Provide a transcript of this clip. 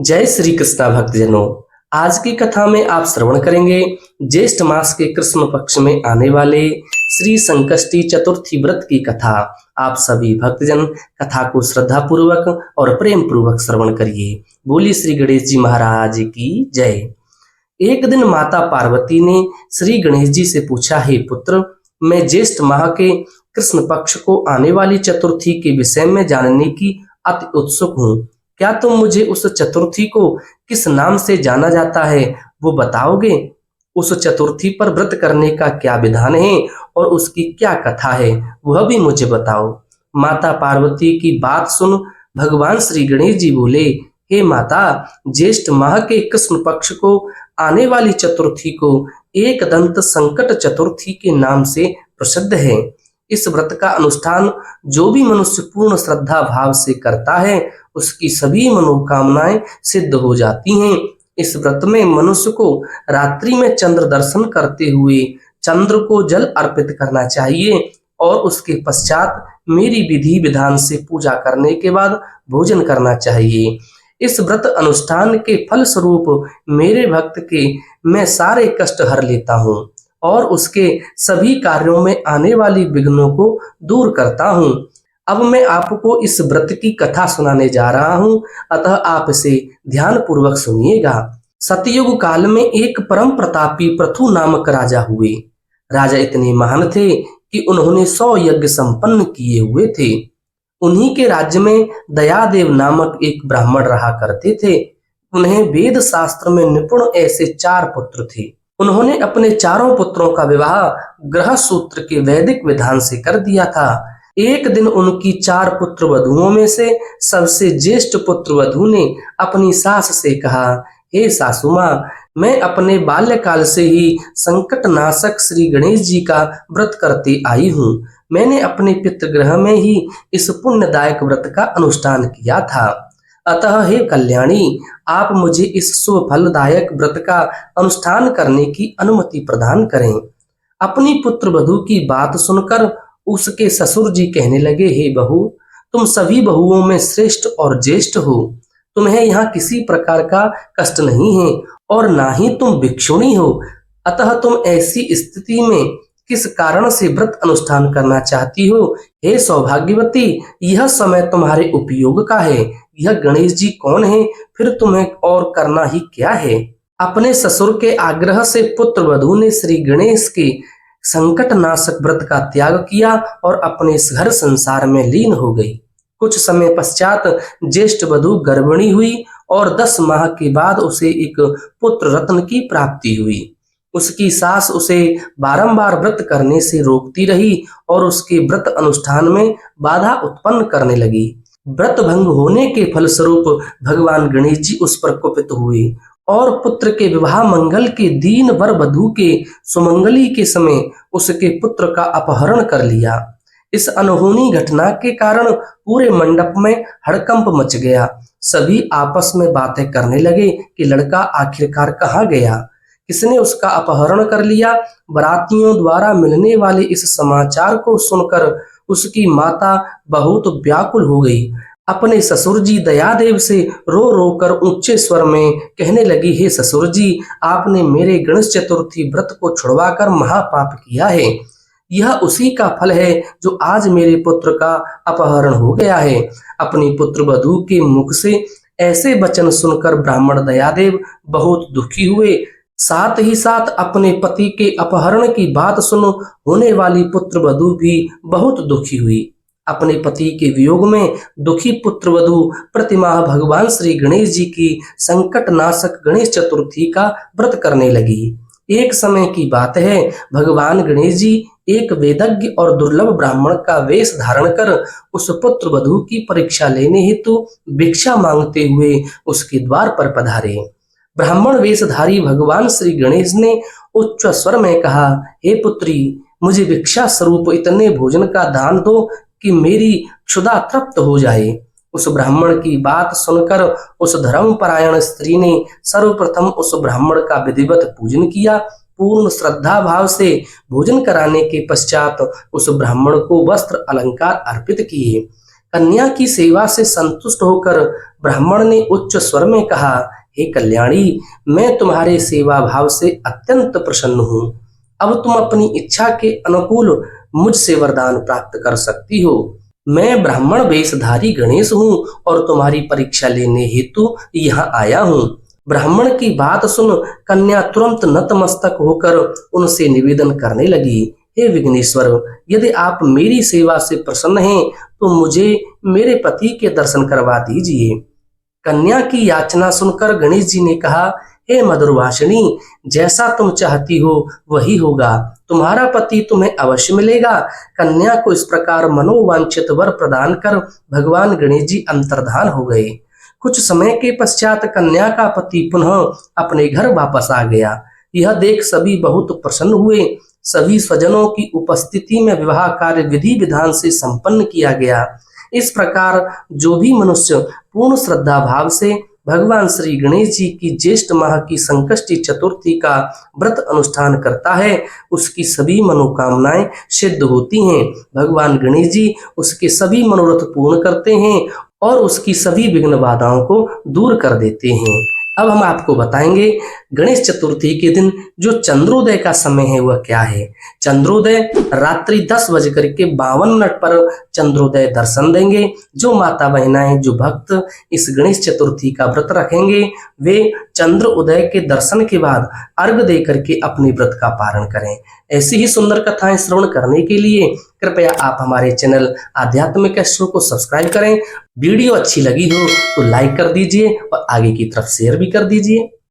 जय श्री कृष्णा भक्तजनों। आज की कथा में आप श्रवण करेंगे ज्येष्ठ मास के कृष्ण पक्ष में आने वाले श्री संकष्टी चतुर्थी व्रत की कथा। आप सभी भक्तजन कथा को श्रद्धा पूर्वक और प्रेम पूर्वक श्रवण करिए। बोली श्री गणेश जी महाराज की जय। एक दिन माता पार्वती ने श्री गणेश जी से पूछा, हे पुत्र, मैं ज्येष्ठ माह के कृष्ण पक्ष को आने वाली चतुर्थी के विषय में जानने की अति उत्सुक हूँ। क्या तुम मुझे उस चतुर्थी को किस नाम से जाना जाता है वो बताओगे? उस चतुर्थी पर व्रत करने का क्या विधान है और उसकी क्या कथा है वह भी मुझे बताओ। माता पार्वती की बात सुन भगवान श्री गणेश जी बोले, हे माता, ज्येष्ठ माह के कृष्ण पक्ष को आने वाली चतुर्थी को एक दंत संकट चतुर्थी के नाम से प्रसिद्ध है। इस व्रत का अनुष्ठान जो भी मनुष्य पूर्ण श्रद्धा भाव से करता है उसकी सभी मनोकामनाएं सिद्ध हो जाती हैं। इस व्रत में मनुष्य को रात्रि में चंद्र दर्शन करते हुए चंद्र को जल अर्पित करना चाहिए और उसके पश्चात मेरी विधि विधान से पूजा करने के बाद भोजन करना चाहिए। इस व्रत अनुष्ठान के फल स्वरूप मेरे भक्त के मैं सारे कष्ट हर लेता हूँ और उसके सभी कार्यों में आने वाली विघ्नों को दूर करता हूँ। अब मैं आपको इस व्रत की कथा सुनाने जा रहा हूँ, अतः आप इसे ध्यान पूर्वक सुनिएगा। सतयुग काल में एक परम प्रतापी पृथु नामक राजा हुए। राजा इतने महान थे कि उन्होंने 100 यज्ञ संपन्न किए हुए थे। उन्हीं के राज्य में दयादेव नामक एक ब्राह्मण रहा करते थे। उन्हें वेद शास्त्र में निपुण ऐसे 4 पुत्र थे। उन्होंने अपने चारों पुत्रों का विवाह ग्रह सूत्र के वैदिक विधान से कर दिया था। एक दिन उनकी 4 पुत्र वधुओं में से सबसे ज्येष्ठ पुत्र वधु ने अपनी सास से कहा, हे सासू मां, मैं अपने बाल्यकाल से ही संकट नाशक श्री गणेश जी का व्रत करते आई हूँ। मैंने अपने पितृगृह में ही इस पुण्यदायक व्रत का अनुष्ठान किया था। अतः हे कल्याणी, आप मुझे इस शुभ फलदायक व्रत का अनुष्ठान करने की अनुमति प्रदान करें। अपनी पुत्र वधु की बात सुनकर उसके ससुर जी कहने लगे, हे बहू, तुम सभी बहुओं में श्रेष्ठ और ज्येष्ठ हो। तुम्हें यहाँ किसी प्रकार का कष्ट नहीं है और ना ही तुम भिक्षुणी हो। अतः तुम ऐसी स्थिति में किस कारण से व्रत अनुष्ठान करना चाहती हो? हे सौभाग्यवती, यह समय तुम्हारे उपयोग का है। यह गणेश जी कौन है? फिर तुम्हें और करना ही क्या है? अपने ससुर के आग्रह से पुत्र वधु ने श्री गणेश के संकट नाशक व्रत का त्याग किया और अपने इस घर संसार में लीन हो गई। कुछ समय पश्चात ज्येष्ठ वधु गर्भिणी हुई और 10 माह के बाद उसे एक पुत्र रत्न की प्राप्ति हुई। उसकी सास उसे बारंबार व्रत करने से रोकती रही और उसके व्रत अनुष्ठान में बाधा उत्पन्न करने लगी। व्रत भंग होने के फलस्वरूप भगवान गणेश जी उस पर कुपित हुए और पुत्र के विवाह मंगल के दिन वर वधु के सुमंगली के समय उसके पुत्र का अपहरण कर लिया। इस अनहोनी घटना के कारण पूरे मंडप में हड़कंप मच गया। सभी आपस में बातें करने लगे कि लड़का आखिरकार कहाँ गया, किसने उसका अपहरण कर लिया। बारातियों द्वारा मिलने वाले इस समाचार को सुनकर उसकी माता बहुत व्याकुल हो गई। अपने ससुर जी दयादेव से रो रो कर ऊंचे स्वर में कहने लगी, हे ससुर जी, आपने मेरे गणेश चतुर्थी व्रत को छुड़वाकर महापाप किया है। यह उसी का फल है जो आज मेरे पुत्र का अपहरण हो गया है। अपनी पुत्र वधु के मुख से ऐसे वचन सुनकर ब्राह्मण दयादेव बहुत दुखी हुए। साथ ही साथ अपने पति के अपहरण की बात सुन होने वाली पुत्र वधु भी बहुत दुखी हुई। अपने पति के वियोग में दुखी पुत्र वधु प्रतिमाह भगवान श्री गणेश जी की संकट नाशक गणेश चतुर्थी का व्रत करने लगी। एक समय की बात है, भगवान गणेश जी एक वेदज्ञ और दुर्लभ ब्राह्मण का वेश धारण कर उस पुत्र वधु की परीक्षा लेने हेतु भिक्षा मांगते हुए उसके द्वार पर पधारे। ब्राह्मण वेशधारी भगवान श्री गणेश ने उच्च स्वर में कहा, हे पुत्री, मुझे भिक्षा स्वरूप इतने भोजन का दान दो कि मेरी क्षुधा तृप्त हो जाए। उस ब्राह्मण की बात सुनकर उस धर्मपरायण स्त्री ने सर्वप्रथम उस ब्राह्मण का विधिवत पूजन किया। पूर्ण श्रद्धा भाव से भोजन कराने के पश्चात उस ब्राह्मण को वस्त्र अलंकार अर्पित किए। कन्या की सेवा से संतुष्ट होकर ब्राह्मण ने उच्च स्वर में कहा, हे कल्याणी, मैं तुम्हारे सेवा भाव से अत्यंत प्रसन्न हूँ। अब तुम अपनी इच्छा के अनुकूल मुझसे वरदान प्राप्त कर सकती हो। मैं ब्राह्मण वेशधारी गणेश हूँ और तुम्हारी परीक्षा लेने हेतु यहाँ आया हूँ। ब्राह्मण की बात सुन कन्या तुरंत नतमस्तक होकर उनसे निवेदन करने लगी, हे विघ्नेश्वर, यदि आप मेरी सेवा से प्रसन्न हैं तो मुझे मेरे पति के दर्शन करवा दीजिए। कन्या की याचना सुनकर गणेश जी ने कहा, हे मधुरभाषिणी, जैसा तुम चाहती हो वही होगा। तुम्हारा पति तुम्हें अवश्य मिलेगा। कन्या को इस प्रकार मनोवांछित वर प्रदान कर भगवान गणेश जी अंतर्धान हो गए। कुछ समय के पश्चात कन्या का पति पुनः अपने घर वापस आ गया। यह देख सभी बहुत प्रसन्न हुए। सभी स्वजनों की उपस्थिति में विवाह कार्य विधि विधान से संपन्न किया गया। इस प्रकार जो भी मनुष्य पूर्ण श्रद्धा भाव से भगवान श्री गणेश जी की ज्येष्ठ माह की संकष्टी चतुर्थी का व्रत अनुष्ठान करता है, उसकी सभी मनोकामनाएं सिद्ध होती हैं। भगवान गणेश जी उसके सभी मनोरथ पूर्ण करते हैं और उसकी सभी विघ्न बाधाओं को दूर कर देते हैं। अब हम आपको बताएंगे गणेश चतुर्थी के दिन जो चंद्रोदय का समय है वह क्या है। चंद्रोदय रात्रि 10:52 पर चंद्रोदय दर्शन देंगे। जो माता बहनाएं, जो भक्त इस गणेश चतुर्थी का व्रत रखेंगे वे चंद्र उदय के दर्शन के बाद अर्घ दे करके अपने व्रत का पारण करें। ऐसी ही सुंदर कथाएं श्रवण करने के लिए कृपया आप हमारे चैनल आध्यात्मिक एस्ट्रो को सब्सक्राइब करें। वीडियो अच्छी लगी हो तो लाइक कर दीजिए और आगे की तरफ शेयर भी कर दीजिए।